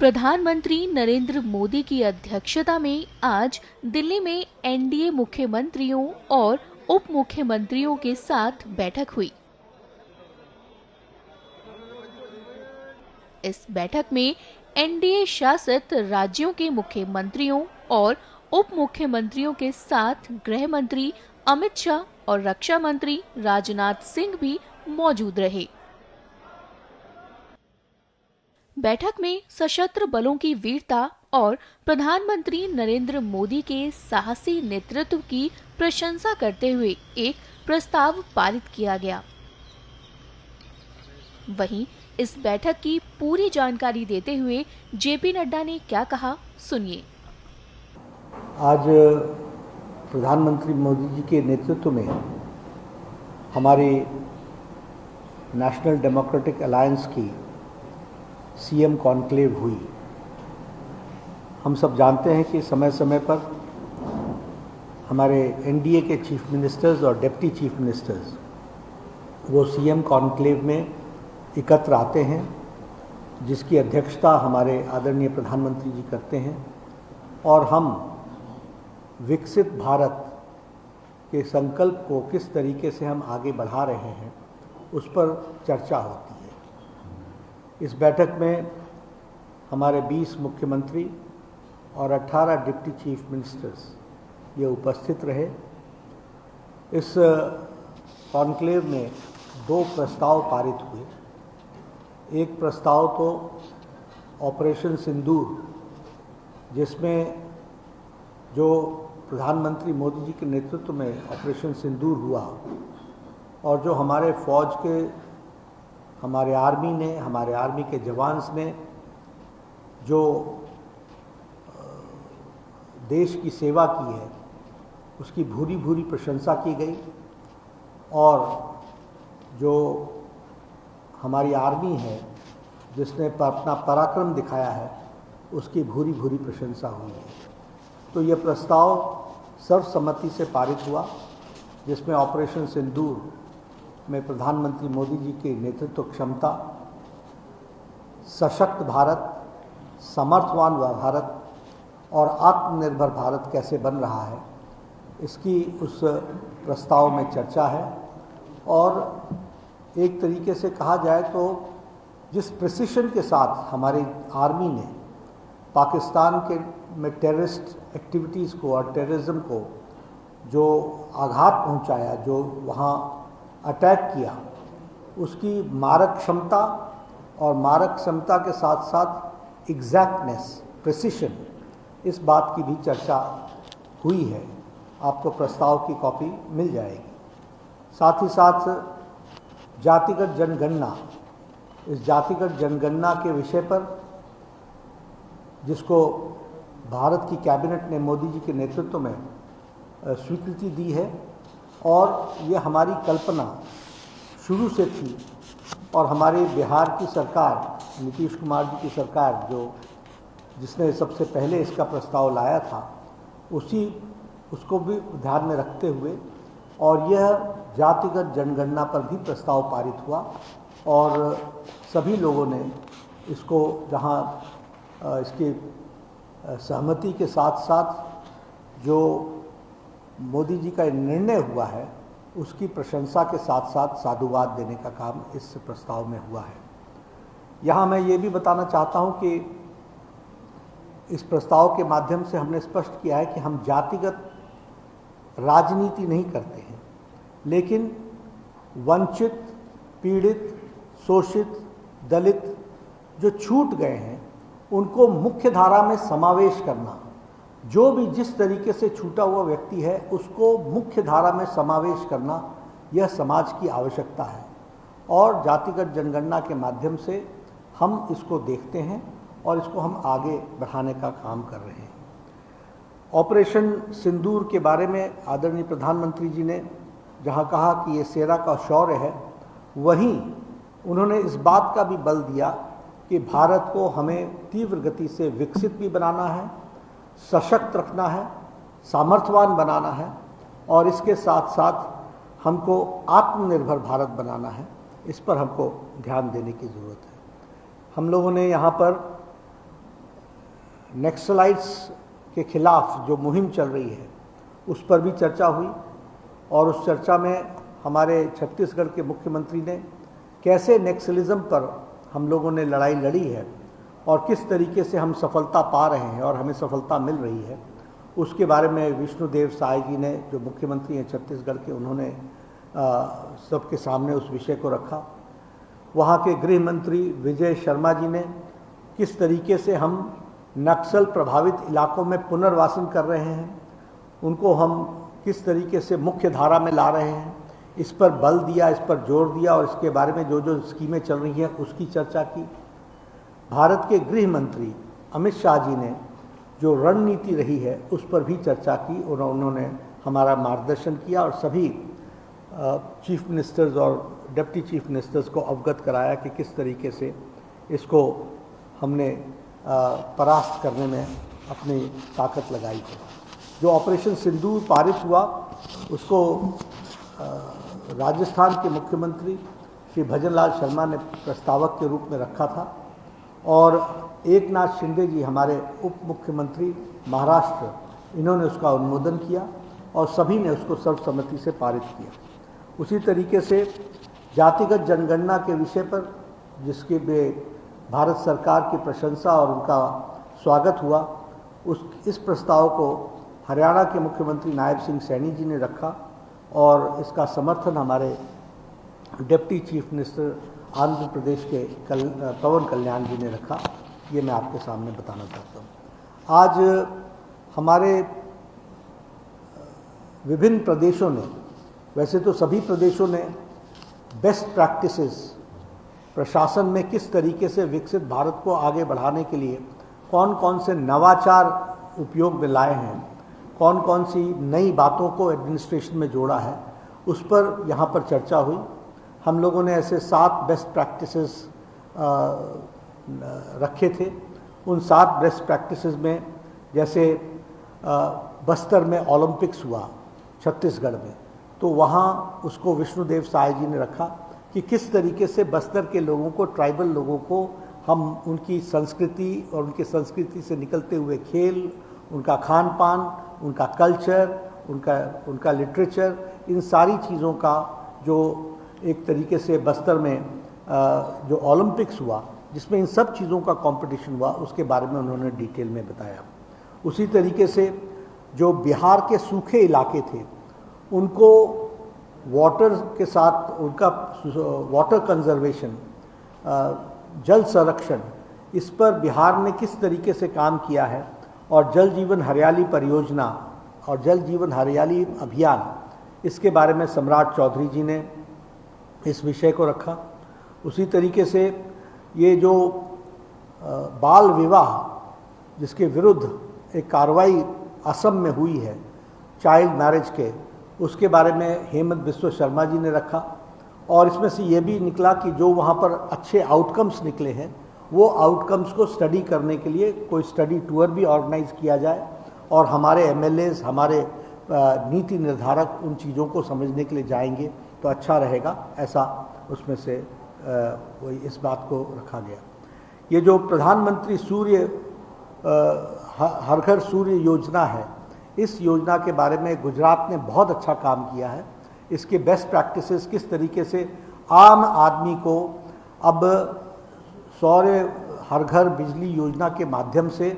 प्रधानमंत्री नरेंद्र मोदी की अध्यक्षता में आज दिल्ली में एनडीए मुख्यमंत्रियों और उप मुख्यमंत्रियों के साथ बैठक हुई। इस बैठक में एनडीए शासित राज्यों के मुख्यमंत्रियों और उप मुख्यमंत्रियों के साथ गृह मंत्री अमित शाह और रक्षा मंत्री राजनाथ सिंह भी मौजूद रहे। बैठक में सशस्त्र बलों की वीरता और प्रधानमंत्री नरेंद्र मोदी के साहसी नेतृत्व की प्रशंसा करते हुए एक प्रस्ताव पारित किया गया। वहीं इस बैठक की पूरी जानकारी देते हुए जेपी नड्डा ने क्या कहा, सुनिए। आज प्रधानमंत्री मोदी जी के नेतृत्व में हमारी नेशनल डेमोक्रेटिक अलायंस की सीएम कॉन्क्लेव हुई। हम सब जानते हैं कि समय समय पर हमारे एनडीए के चीफ मिनिस्टर्स और डिप्टी चीफ मिनिस्टर्स वो सीएम कॉन्क्लेव में एकत्र आते हैं, जिसकी अध्यक्षता हमारे आदरणीय प्रधानमंत्री जी करते हैं, और हम विकसित भारत के संकल्प को किस तरीके से हम आगे बढ़ा रहे हैं उस पर चर्चा होती है। इस बैठक में हमारे 20 मुख्यमंत्री और 18 डिप्टी चीफ मिनिस्टर्स ये उपस्थित रहे। इस कॉन्क्लेव में 2 प्रस्ताव पारित हुए। एक प्रस्ताव तो ऑपरेशन सिंदूर, जिसमें जो प्रधानमंत्री मोदी जी के नेतृत्व में ऑपरेशन सिंदूर हुआ और जो हमारे फौज के हमारे आर्मी के जवान्स ने जो देश की सेवा की है उसकी भूरी भूरी प्रशंसा की गई, और जो हमारी आर्मी है जिसने अपना पराक्रम दिखाया है उसकी भूरी भूरी प्रशंसा हुई है। तो ये प्रस्ताव सर्वसम्मति से पारित हुआ, जिसमें ऑपरेशन सिंदूर में प्रधानमंत्री मोदी जी की नेतृत्व क्षमता, सशक्त भारत, समर्थवान भारत और आत्मनिर्भर भारत कैसे बन रहा है, इसकी उस प्रस्ताव में चर्चा है। और एक तरीके से कहा जाए तो जिस प्रिसिशन के साथ हमारी आर्मी ने पाकिस्तान के में टेररिस्ट एक्टिविटीज़ को और टेररिज्म को जो आघात पहुंचाया, जो वहाँ अटैक किया, उसकी मारक क्षमता और मारक क्षमता के साथ साथ एग्जैक्टनेस, प्रिसिशन, इस बात की भी चर्चा हुई है। आपको प्रस्ताव की कॉपी मिल जाएगी। साथ ही साथ जातिगत जनगणना, इस जातिगत जनगणना के विषय पर जिसको भारत की कैबिनेट ने मोदी जी के नेतृत्व में स्वीकृति दी है, और ये हमारी कल्पना शुरू से थी, और हमारे बिहार की सरकार, नीतीश कुमार जी की सरकार जिसने सबसे पहले इसका प्रस्ताव लाया था, उसको भी ध्यान में रखते हुए और यह जातिगत जनगणना पर भी प्रस्ताव पारित हुआ, और सभी लोगों ने इसको जहां इसकी सहमति के साथ साथ जो मोदी जी का निर्णय हुआ है उसकी प्रशंसा के साथ साथ साधुवाद देने का काम इस प्रस्ताव में हुआ है। यहाँ मैं ये भी बताना चाहता हूँ कि इस प्रस्ताव के माध्यम से हमने स्पष्ट किया है कि हम जातिगत राजनीति नहीं करते हैं, लेकिन वंचित, पीड़ित, शोषित, दलित जो छूट गए हैं उनको मुख्य धारा में समावेश करना, जो भी जिस तरीके से छूटा हुआ व्यक्ति है उसको मुख्य धारा में समावेश करना, यह समाज की आवश्यकता है। और जातिगत जनगणना के माध्यम से हम इसको देखते हैं और इसको हम आगे बढ़ाने का काम कर रहे हैं। ऑपरेशन सिंदूर के बारे में आदरणीय प्रधानमंत्री जी ने जहां कहा कि ये सेना का शौर्य है, वहीं उन्होंने इस बात का भी बल दिया कि भारत को हमें तीव्र गति से विकसित भी बनाना है, सशक्त रखना है, सामर्थ्यवान बनाना है, और इसके साथ साथ हमको आत्मनिर्भर भारत बनाना है। इस पर हमको ध्यान देने की ज़रूरत है। हम लोगों ने यहाँ पर नक्सलाइट्स के खिलाफ जो मुहिम चल रही है उस पर भी चर्चा हुई और उस चर्चा में हमारे छत्तीसगढ़ के मुख्यमंत्री ने कैसे नक्सलिज्म पर हम लोगों ने लड़ाई लड़ी है और किस तरीके से हम सफलता पा रहे हैं और हमें सफलता मिल रही है, उसके बारे में विष्णुदेव साय जी ने, जो मुख्यमंत्री हैं छत्तीसगढ़ के, उन्होंने सबके सामने उस विषय को रखा। वहाँ के गृह मंत्री विजय शर्मा जी ने किस तरीके से हम नक्सल प्रभावित इलाकों में पुनर्वासन कर रहे हैं, उनको हम किस तरीके से मुख्य धारा में ला रहे हैं, इस पर बल दिया, इस पर जोर दिया और इसके बारे में जो जो स्कीमें चल रही हैं उसकी चर्चा की। भारत के गृह मंत्री अमित शाह जी ने जो रणनीति रही है उस पर भी चर्चा की और उन्होंने हमारा मार्गदर्शन किया और सभी चीफ मिनिस्टर्स और डिप्टी चीफ मिनिस्टर्स को अवगत कराया कि किस तरीके से इसको हमने परास्त करने में अपनी ताकत लगाई है। जो ऑपरेशन सिंदूर पारित हुआ उसको राजस्थान के मुख्यमंत्री श्री भजनलाल शर्मा ने प्रस्तावक के रूप में रखा था और एकनाथ शिंदे जी हमारे उप मुख्यमंत्री महाराष्ट्र, इन्होंने उसका अनुमोदन किया और सभी ने उसको सर्वसम्मति से पारित किया। उसी तरीके से जातिगत जनगणना के विषय पर जिसके भारत सरकार की प्रशंसा और उनका स्वागत हुआ, इस प्रस्ताव को हरियाणा के मुख्यमंत्री नायब सिंह सैनी जी ने रखा और इसका समर्थन हमारे deputy chief minister Andhra Pradesh के पवन कल्याण जी ने रखा। ये मैं आपके सामने बताना चाहता हूँ। आज हमारे विभिन्न प्रदेशों ने, वैसे तो सभी प्रदेशों ने बेस्ट प्रैक्टिसेस प्रशासन में किस तरीके से विकसित भारत को आगे बढ़ाने के लिए कौन कौन से नवाचार उपयोग में लाए हैं, कौन कौन सी नई बातों को एडमिनिस्ट्रेशन में जोड़ा है, उस पर यहाँ पर चर्चा हुई। हम लोगों ने ऐसे 7 बेस्ट प्रैक्टिसेस रखे थे। उन 7 बेस्ट प्रैक्टिसेस में जैसे बस्तर में ओलंपिक्स हुआ छत्तीसगढ़ में, तो वहाँ उसको विष्णुदेव साय जी ने रखा कि किस तरीके से बस्तर के लोगों को, ट्राइबल लोगों को हम उनकी संस्कृति और उनकी संस्कृति से निकलते हुए खेल, उनका खान पान, उनका कल्चर, उनका लिटरेचर, इन सारी चीज़ों का जो एक तरीके से बस्तर में जो ओलंपिक्स हुआ जिसमें इन सब चीज़ों का कंपटीशन हुआ, उसके बारे में उन्होंने डिटेल में बताया। उसी तरीके से जो बिहार के सूखे इलाके थे उनको वाटर के साथ, उनका वाटर कंजर्वेशन, जल संरक्षण, इस पर बिहार ने किस तरीके से काम किया है और जल जीवन हरियाली परियोजना और जल जीवन हरियाली अभियान, इसके बारे में सम्राट चौधरी जी ने इस विषय को रखा। उसी तरीके से ये जो बाल विवाह जिसके विरुद्ध एक कार्रवाई असम में हुई है चाइल्ड मैरिज के, उसके बारे में हेमंत बिस्वा शर्मा जी ने रखा और इसमें से ये भी निकला कि जो वहाँ पर अच्छे आउटकम्स निकले हैं वो आउटकम्स को स्टडी करने के लिए कोई स्टडी टूर भी ऑर्गेनाइज किया जाए और हमारे एमएलएज, हमारे नीति निर्धारक उन चीज़ों को समझने के लिए जाएंगे तो अच्छा रहेगा, ऐसा उसमें से वही इस बात को रखा गया। ये जो प्रधानमंत्री हर घर सूर्य योजना है, इस योजना के बारे में गुजरात ने बहुत अच्छा काम किया है। इसके बेस्ट प्रैक्टिसेस किस तरीके से आम आदमी को अब सौर हर घर बिजली योजना के माध्यम से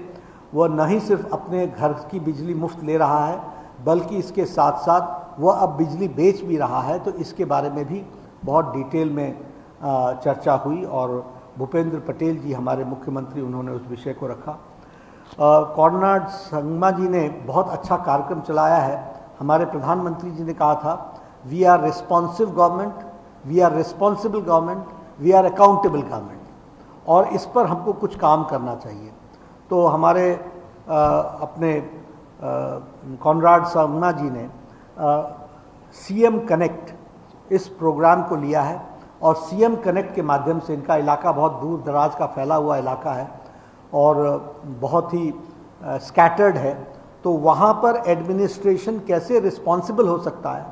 वह न ही सिर्फ अपने घर की बिजली मुफ्त ले रहा है बल्कि इसके साथ साथ वह अब बिजली बेच भी रहा है, तो इसके बारे में भी बहुत डिटेल में चर्चा हुई और भूपेंद्र पटेल जी हमारे मुख्यमंत्री, उन्होंने उस विषय को रखा। कॉर्नाड संगमा जी ने बहुत अच्छा कार्यक्रम चलाया है। हमारे प्रधानमंत्री जी ने कहा था, we are responsive government, we are responsible government, we are accountable government, और इस पर हमको कुछ काम करना चाहिए। तो हमारे अपने कॉर्नाड संगमा जी ने सीएम कनेक्ट इस प्रोग्राम को लिया है और सीएम कनेक्ट के माध्यम से, इनका इलाका बहुत दूर दराज का फैला हुआ इलाका है और बहुत ही स्कैटर्ड है, तो वहाँ पर एडमिनिस्ट्रेशन कैसे रिस्पॉन्सिबल हो सकता है,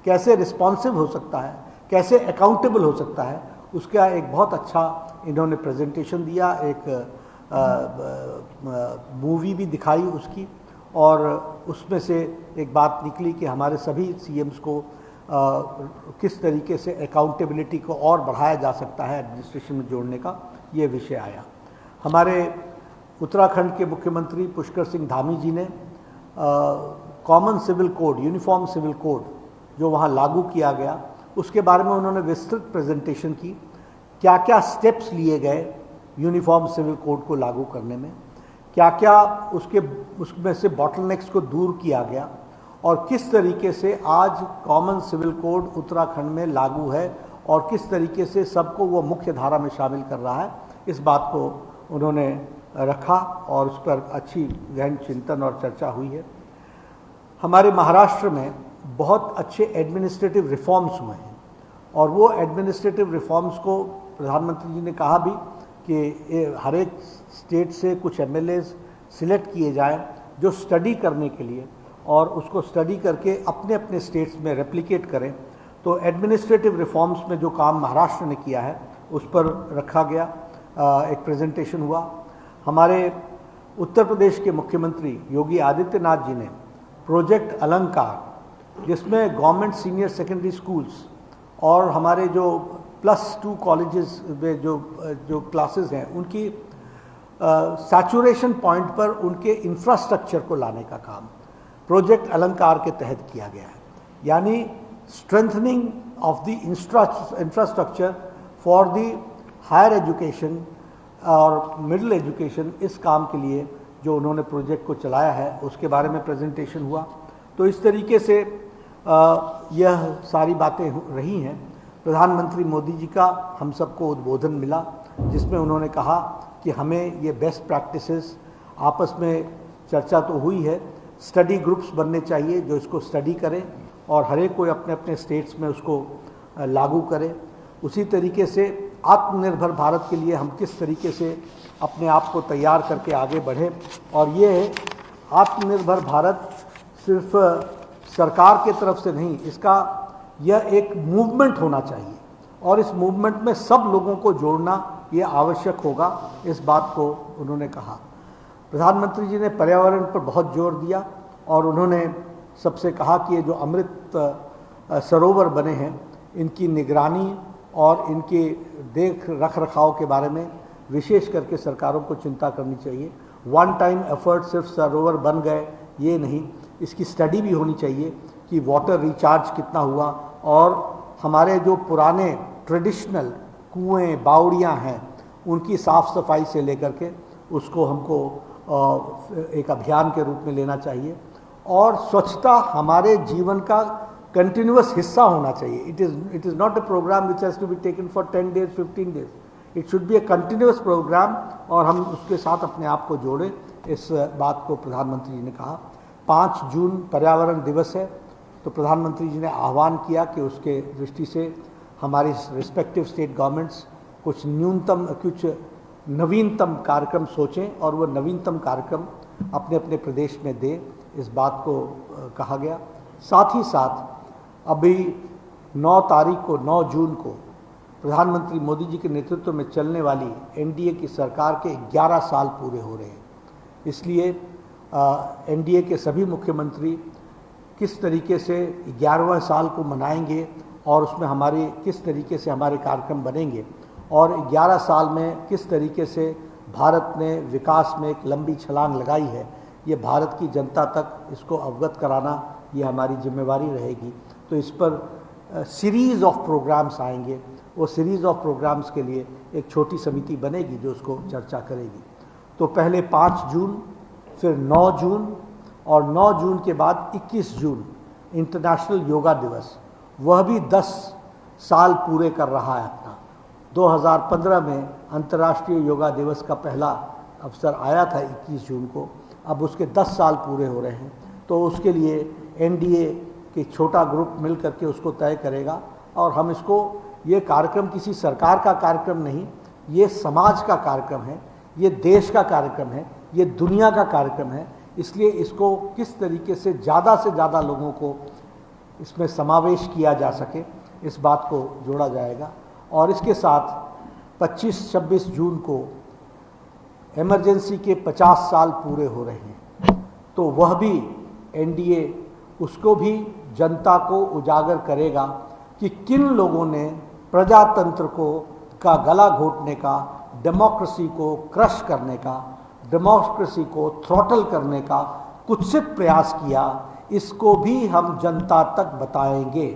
कैसे रिस्पॉन्सिव हो सकता है, कैसे अकाउंटेबल हो सकता है, उसका एक बहुत अच्छा इन्होंने प्रेजेंटेशन दिया, एक मूवी भी दिखाई उसकी, और उसमें से एक बात निकली कि हमारे सभी सीएम्स को किस तरीके से अकाउंटेबिलिटी को और बढ़ाया जा सकता है एडमिनिस्ट्रेशन में जोड़ने का, ये विषय आया। हमारे उत्तराखंड के मुख्यमंत्री पुष्कर सिंह धामी जी ने common civil code, uniform civil code जो वहाँ लागू किया गया, उसके बारे में उन्होंने विस्तृत प्रेजेंटेशन की। क्या क्या स्टेप्स लिए गए यूनिफॉर्म सिविल कोड को लागू करने में, क्या क्या उसमें से बॉटलनेक्स को दूर किया गया, और किस तरीके से आज कॉमन सिविल कोड उत्तराखंड में लागू है और किस तरीके से सबको वो मुख्य धारा में शामिल कर रहा है, इस बात को उन्होंने रखा और उस पर अच्छी गहन चिंतन और चर्चा हुई है। हमारे महाराष्ट्र में बहुत अच्छे एडमिनिस्ट्रेटिव रिफॉर्म्स हुए हैं, और वो एडमिनिस्ट्रेटिव रिफॉर्म्स को प्रधानमंत्री जी ने कहा भी कि हर एक स्टेट से कुछ एमएलएज सिलेक्ट किए जाएं जो स्टडी करने के लिए, और उसको स्टडी करके अपने अपने स्टेट्स में रेप्लिकेट करें। तो एडमिनिस्ट्रेटिव रिफॉर्म्स में जो काम महाराष्ट्र ने किया है उस पर रखा गया, एक प्रेजेंटेशन हुआ। हमारे उत्तर प्रदेश के मुख्यमंत्री योगी आदित्यनाथ जी ने प्रोजेक्ट अलंकार, जिसमें गवर्नमेंट सीनियर सेकेंडरी स्कूल्स और हमारे जो +2 कॉलेजेस में जो क्लासेस हैं उनकी सैचुरेशन पॉइंट पर उनके इंफ्रास्ट्रक्चर को लाने का काम प्रोजेक्ट अलंकार के तहत किया गया है। यानी strengthening of the infrastructure for the higher education और मिडिल एजुकेशन, इस काम के लिए जो उन्होंने प्रोजेक्ट को चलाया है उसके बारे में प्रेजेंटेशन हुआ। तो इस तरीके से यह सारी बातें रही हैं। प्रधानमंत्री मोदी जी का हम सबको उद्बोधन मिला, जिसमें उन्होंने कहा कि हमें ये बेस्ट प्रैक्टिसेस आपस में चर्चा तो हुई है, स्टडी ग्रुप्स बनने चाहिए जो इसको स्टडी करें और हर एक कोई अपने अपने स्टेट्स में उसको लागू करे। उसी तरीके से आत्मनिर्भर भारत के लिए हम किस तरीके से अपने आप को तैयार करके आगे बढ़ें, और ये आत्मनिर्भर भारत सिर्फ सरकार के तरफ से नहीं, इसका यह एक मूवमेंट होना चाहिए, और इस मूवमेंट में सब लोगों को जोड़ना ये आवश्यक होगा, इस बात को उन्होंने कहा। प्रधानमंत्री जी ने पर्यावरण पर बहुत जोर दिया, और उन्होंने सबसे कहा कि ये जो अमृत सरोवर बने हैं इनकी निगरानी और इनके देख रखाव के बारे में विशेष करके सरकारों को चिंता करनी चाहिए। वन टाइम एफर्ट सिर्फ सरोवर बन गए ये नहीं, इसकी स्टडी भी होनी चाहिए कि वाटर रिचार्ज कितना हुआ, और हमारे जो पुराने ट्रेडिशनल कुएं बावड़ियाँ हैं उनकी साफ़ सफाई से लेकर के उसको हमको एक अभियान के रूप में लेना चाहिए। और स्वच्छता हमारे जीवन का कंटिन्यूअस हिस्सा होना चाहिए। It is not a programme which has to be taken for 10 days 15 days, it should be a continuous programme, और हम उसके साथ अपने आप को जोड़ें, इस बात को प्रधानमंत्री जी ने कहा। 5 जून पर्यावरण दिवस है, तो प्रधानमंत्री जी ने आह्वान किया कि उसके दृष्टि से हमारी रिस्पेक्टिव स्टेट गवर्नमेंट्स कुछ नवीनतम कार्यक्रम सोचें और वो नवीनतम कार्यक्रम अपने अपने प्रदेश में दें, इस बात को कहा गया। साथ ही साथ अभी 9 जून को प्रधानमंत्री मोदी जी के नेतृत्व में चलने वाली एनडीए की सरकार के 11 साल पूरे हो रहे हैं। इसलिए एनडीए के सभी मुख्यमंत्री किस तरीके से 11वें साल को मनाएंगे और उसमें हमारे किस तरीके से हमारे कार्यक्रम बनेंगे, और 11 साल में किस तरीके से भारत ने विकास में एक लंबी छलांग लगाई है, ये भारत की जनता तक इसको अवगत कराना ये हमारी जिम्मेवारी रहेगी। तो इस पर सीरीज़ ऑफ प्रोग्राम्स आएंगे, वो सीरीज़ ऑफ प्रोग्राम्स के लिए एक छोटी समिति बनेगी जो उसको चर्चा करेगी। तो पहले 5 जून, फिर 9 जून, और 9 जून के बाद 21 जून इंटरनेशनल योगा दिवस, वह भी 10 साल पूरे कर रहा है अपना। 2015 में अंतर्राष्ट्रीय योगा दिवस का पहला अवसर आया था 21 जून को, अब उसके 10 साल पूरे हो रहे हैं। तो उसके लिए एनडीए के छोटा ग्रुप मिल करके उसको तय करेगा, और हम इसको, ये कार्यक्रम किसी सरकार का कार्यक्रम नहीं, ये समाज का कार्यक्रम है, ये देश का कार्यक्रम है, ये दुनिया का कार्यक्रम है। इसलिए इसको किस तरीके से ज़्यादा लोगों को इसमें समावेश किया जा सके, इस बात को जोड़ा जाएगा। और इसके साथ 25-26 जून को इमरजेंसी के 50 साल पूरे हो रहे हैं, तो वह भी एनडीए उसको भी जनता को उजागर करेगा कि किन लोगों ने प्रजातंत्र का गला घोटने का, डेमोक्रेसी को क्रश करने का, डेमोक्रेसी को थ्रॉटल करने का कुत्सित प्रयास किया। इसको भी हम जनता तक बताएंगे।